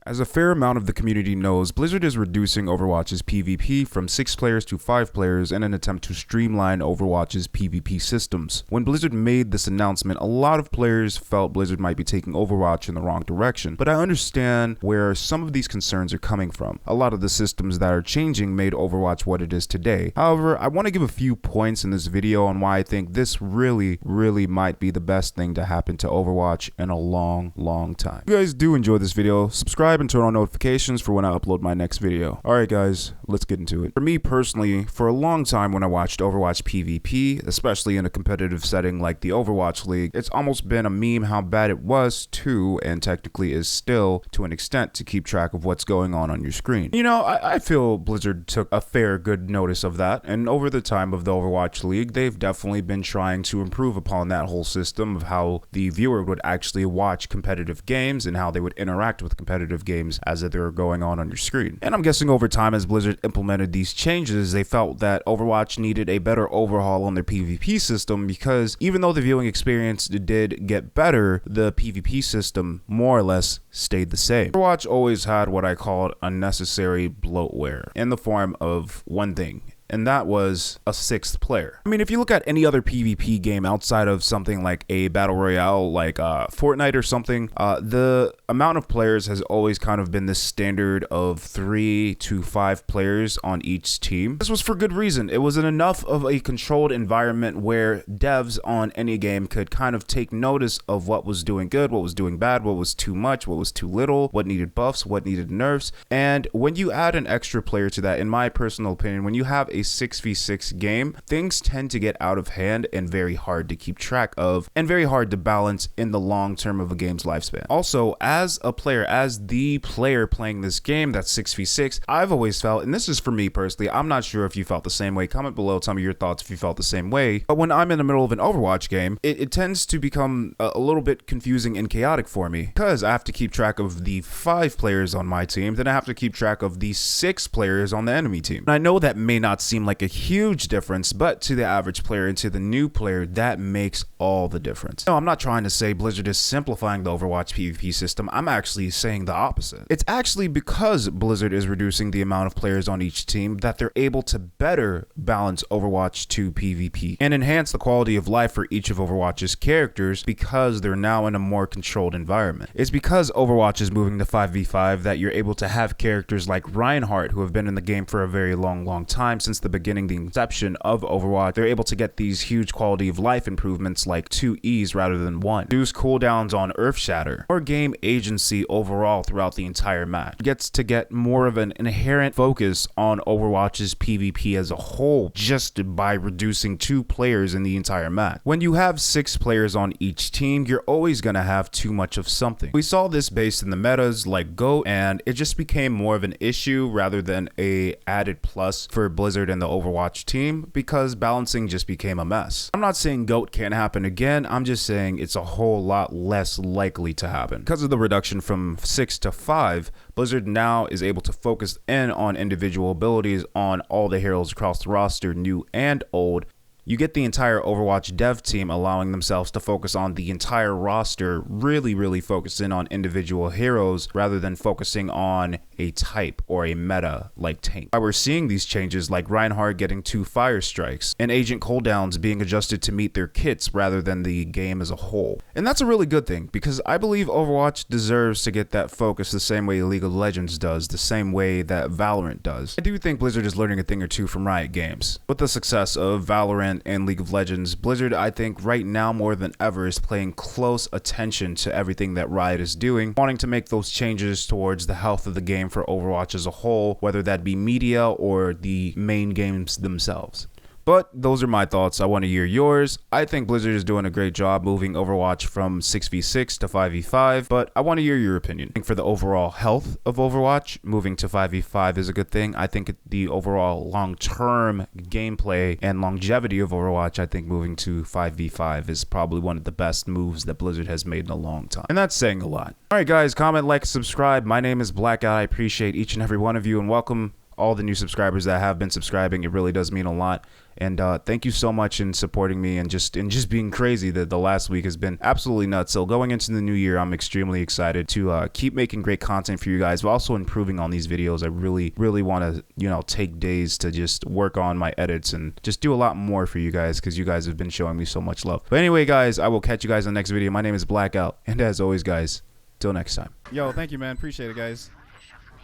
As a fair amount of the community knows, Blizzard is reducing Overwatch's PvP from 6 players to 5 players in an attempt to streamline Overwatch's PvP systems. When Blizzard made this announcement, a lot of players felt Blizzard might be taking Overwatch in the wrong direction, but I understand where some of these concerns are coming from. A lot of the systems that are changing made Overwatch what it is today. However, I want to give a few points in this video on why I think this really might be the best thing to happen to Overwatch in a long time. If you guys do enjoy this video, subscribe and turn on notifications for when I upload my next video. Alright guys, let's get into it. For me personally, for a long time when I watched Overwatch PvP, especially in a competitive setting like the Overwatch League, it's almost been a meme how bad it was to, and technically is still, to an extent, to keep track of what's going on your screen. You know, I feel Blizzard took a fair good notice of that, and over the time of the Overwatch League, they've definitely been trying to improve upon that whole system of how the viewer would actually watch competitive games and how they would interact with competitive games as they were going on your screen. And I'm guessing over time as Blizzard implemented these changes, they felt that Overwatch needed a better overhaul on their PvP system, because even though the viewing experience did get better, the PvP system more or less stayed the same. Overwatch always had what I called unnecessary bloatware in the form of one thing, and that was a 6th player. I mean, if you look at any other PvP game outside of something like a battle royale like Fortnite or something, the amount of players has always kind of been the standard of 3 to 5 players on each team. This was for good reason. It wasn't enough of a controlled environment where devs on any game could kind of take notice of what was doing good, what was doing bad, what was too much, what was too little, what needed buffs, what needed nerfs. And when you add an extra player to that, in my personal opinion, when you have a 6v6 game, things tend to get out of hand and very hard to keep track of and very hard to balance in the long term of a game's lifespan. Also, as a player, as the player playing this game that's 6v6, I've always felt, and this is for me personally, I'm not sure if you felt the same way, comment below, tell me your thoughts if you felt the same way, but when I'm in the middle of an Overwatch game, it tends to become a little bit confusing and chaotic for me, because I have to keep track of the 5 players on my team, then I have to keep track of the 6 players on the enemy team. And I know that may not seem like a huge difference, but to the average player and to the new player, that makes all the difference. No, I'm not trying to say Blizzard is simplifying the Overwatch PvP system. I'm actually saying the opposite. It's actually because Blizzard is reducing the amount of players on each team that they're able to better balance Overwatch 2 PvP and enhance the quality of life for each of Overwatch's characters, because they're now in a more controlled environment. It's because Overwatch is moving to 5v5 that you're able to have characters like Reinhardt, who have been in the game for a very long time, since the beginning, the inception of Overwatch. They're able to get these huge quality of life improvements like 2 E's rather than 1, reduce cooldowns on Earth Shatter, or game agency overall throughout the entire map. Gets to get more of an inherent focus on Overwatch's PvP as a whole just by reducing 2 players in the entire map. When you have 6 players on each team, you're always gonna have too much of something. We saw this based in the metas like GOAT, and it just became more of an issue rather than a added plus for Blizzard and the Overwatch team, because balancing just became a mess. I'm not saying GOAT can't happen again, I'm just saying it's a whole lot less likely to happen. Because of the reduction from 6 to 5, Blizzard now is able to focus in on individual abilities on all the heroes across the roster, new and old. You get the entire Overwatch dev team allowing themselves to focus on the entire roster, really focus in on individual heroes rather than focusing on a type or a meta like tank. We're seeing these changes like Reinhardt getting 2 fire strikes and agent cooldowns being adjusted to meet their kits rather than the game as a whole. And that's a really good thing, because I believe Overwatch deserves to get that focus the same way League of Legends does, the same way that Valorant does. I do think Blizzard is learning a thing or two from Riot Games. With the success of Valorant and League of Legends, Blizzard, I think right now more than ever, is paying close attention to everything that Riot is doing, wanting to make those changes towards the health of the game for Overwatch as a whole, whether that be media or the main games themselves. But those are my thoughts. I want to hear yours. I think Blizzard is doing a great job moving Overwatch from 6v6 to 5v5, but I want to hear your opinion. I think for the overall health of Overwatch, moving to 5v5 is a good thing. I think the overall long-term gameplay and longevity of Overwatch, I think moving to 5v5 is probably one of the best moves that Blizzard has made in a long time. And that's saying a lot. All right, guys, comment, like, subscribe. My name is Blackout. I appreciate each and every one of you, and welcome all the new subscribers that have been subscribing. It really does mean a lot. And thank you so much in supporting me and just being crazy. That the last week has been absolutely nuts. So going into the new year, I'm extremely excited to keep making great content for you guys, but also improving on these videos. I really want to, take days to just work on my edits and just do a lot more for you guys, because you guys have been showing me so much love. But anyway, guys, I will catch you guys in the next video. My name is Blackout, and as always, guys, till next time. Yo, thank you, man. Appreciate it, guys.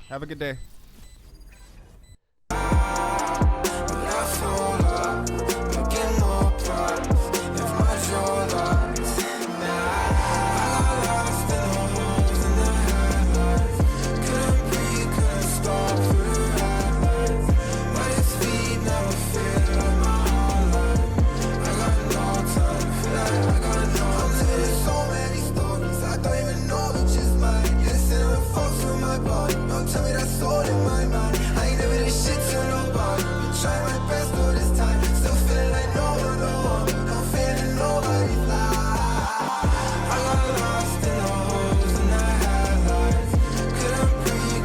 Have a good day. Tell me that's all